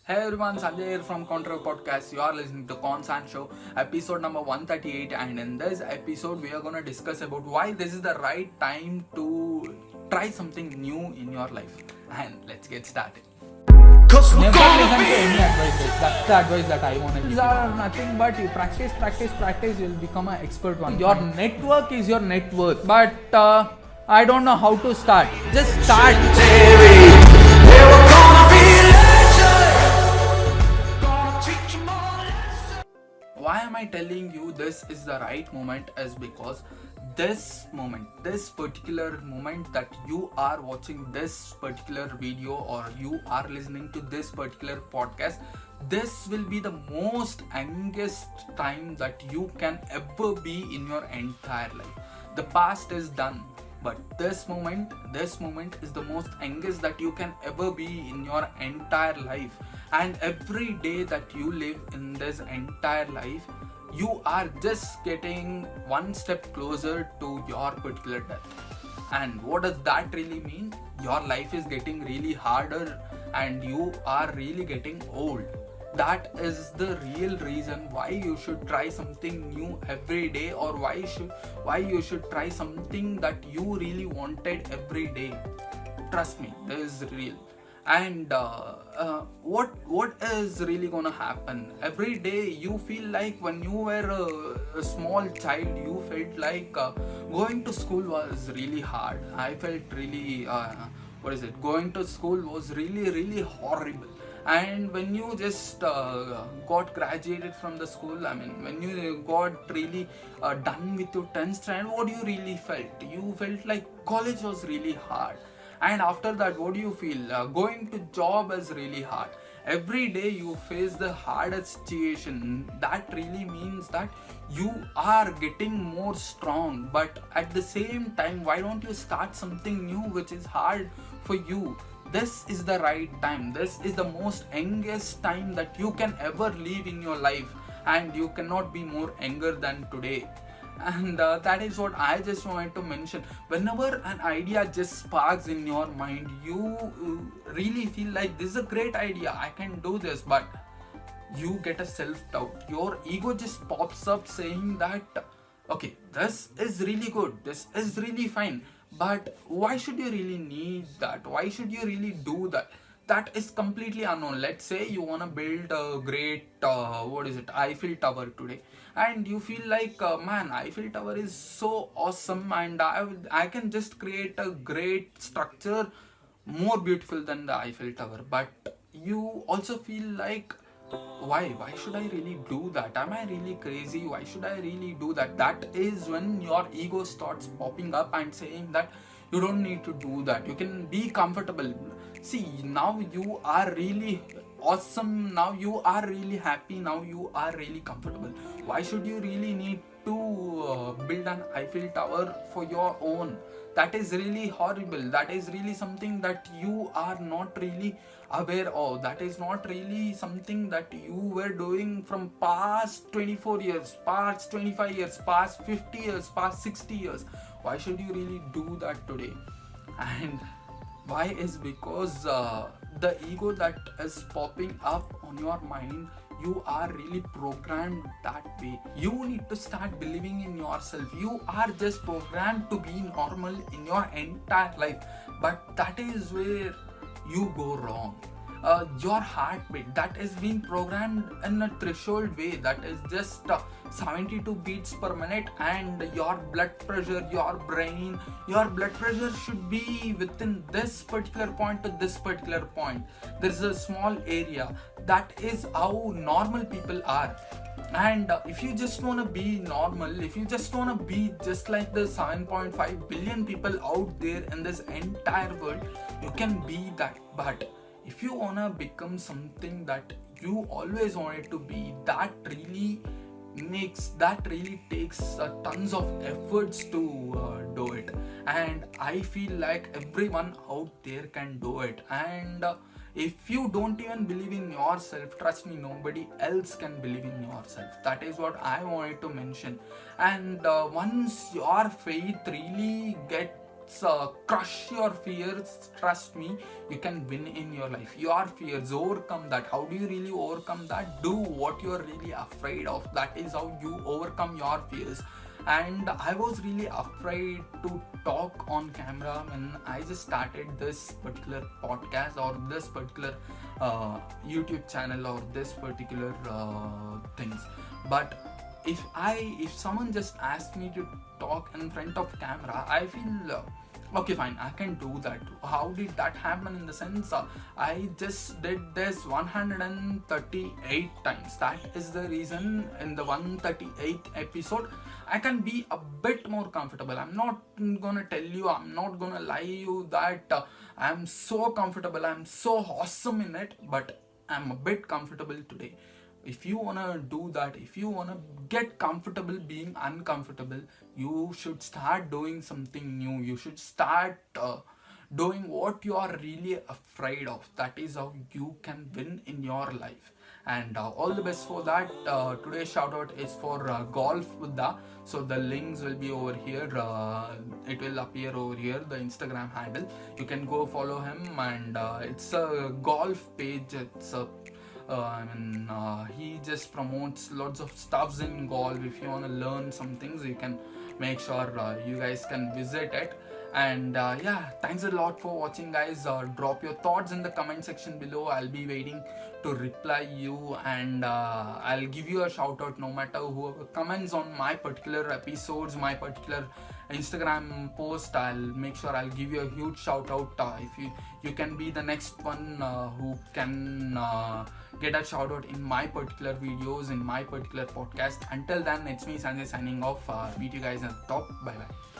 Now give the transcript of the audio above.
Hey everyone, Sanjay here from Contra Podcast. You are listening to Consan Show, episode number 138, and in this episode, we are gonna discuss about why this is the right time to try something new in your life. And let's get started. Never listen to any advices. That's the advice that I want to give. These are nothing but you practice, you'll become an expert one. Your network is your net worth. But I don't know how to start. Just start. Why am I telling you this is the right moment? Is because this moment, this particular moment that you are watching this particular video or you are listening to this particular podcast, this will be the most youngest time that you can ever be in your entire life. The past is done, but this moment is the most youngest that you can ever be in your entire life. And every day that you live in this entire life, you are just getting one step closer to your particular death. And what does that really mean? Your life is getting really harder and you are really getting old. That is the real reason why you should try something new every day, or why you should try something that you really wanted every day. Trust me, this is real. And what is really gonna happen every day? You feel like when you were a small child, you felt like going to school was really hard. I felt really going to school was really horrible. And when you just got graduated from the school, I mean, when you got really done with your 10th standard, what you really felt? You felt like college was really hard. And after that, what do you feel? Going to job is really hard. Every day you face the hardest situation. That really means that you are getting more strong. But at the same time, why don't you start something new which is hard for you? This is the right time. This is the most youngest time that you can ever live in your life, and you cannot be more younger than today. And that is what I just wanted to mention. Whenever an idea just sparks in your mind, you really feel like this is a great idea, I can do this, but you get a self-doubt. Your ego just pops up saying that, okay, this is really good, this is really fine, but why should you really need that? Why should you really do that? That is completely unknown. Let's say you want to build a great Eiffel Tower today, and you feel like, man, Eiffel Tower is so awesome, and I can just create a great structure more beautiful than the Eiffel Tower. But you also feel like, why should I really do that? Am I really crazy? Why should I really do that? That is when your ego starts popping up and saying that you don't need to do that, you can be comfortable. See, now you are really awesome, now you are really happy, now you are really comfortable. Why should you really need to build an Eiffel Tower for your own? That is really horrible. That is really something that you are not really aware of. That is not really something that you were doing from past 24 years, past 25 years, past 50 years, past 60 years. Why should you really do that today? And why is because the ego that is popping up on your mind, you are really programmed that way. You need to start believing in yourself. You are just programmed to be normal in your entire life, but that is where you go wrong. Your heartbeat that is being programmed in a threshold way, that is just 72 beats per minute, and your blood pressure, your blood pressure should be within this particular point to this particular point. There is a small area. That is how normal people are. And if you just want to be normal, if you just want to be just like the 7.5 billion people out there in this entire world, you can be that. But if you want to become something that you always wanted to be, that really takes tons of efforts to do it. And I feel like everyone out there can do it. And if you don't even believe in yourself, trust me, nobody else can believe in yourself. That is what I wanted to mention. And once your faith really crush your fears. Trust me, you can win in your life. Your fears, overcome that. How do you really overcome that? Do what you're really afraid of. That is how you overcome your fears. And I was really afraid to talk on camera when I just started this particular podcast or this particular YouTube channel or this particular things. But if someone just asked me to talk in front of camera, I feel okay, fine, I can do that. How did that happen? In the sense, I just did this 138 times. That is the reason in the 138th episode I can be a bit more comfortable. I'm not gonna tell you, I'm not gonna lie you that I'm so comfortable, I'm so awesome in it, but I'm a bit comfortable today. If you wanna do that, if you wanna get comfortable being uncomfortable, you should start doing something new. You should start doing what you are really afraid of. That is how you can win in your life. And all the best for that. Today's shout out is for Golf Buddha. So the links will be over here. It will appear over here, the Instagram handle. You can go follow him, and it's a golf page. It's a he just promotes lots of stuffs in golf. If you want to learn some things, you can make sure you guys can visit it. And yeah, thanks a lot for watching, guys. Drop your thoughts in the comment section below. I'll be waiting to reply you, and I'll give you a shout out no matter who comments on my particular episodes, my particular Instagram post. I'll make sure I'll give you a huge shout out. If you can be the next one who can get a shout out in my particular videos, in my particular podcast. Until then, it's me Sanjay signing off. Meet you guys at the top. Bye bye.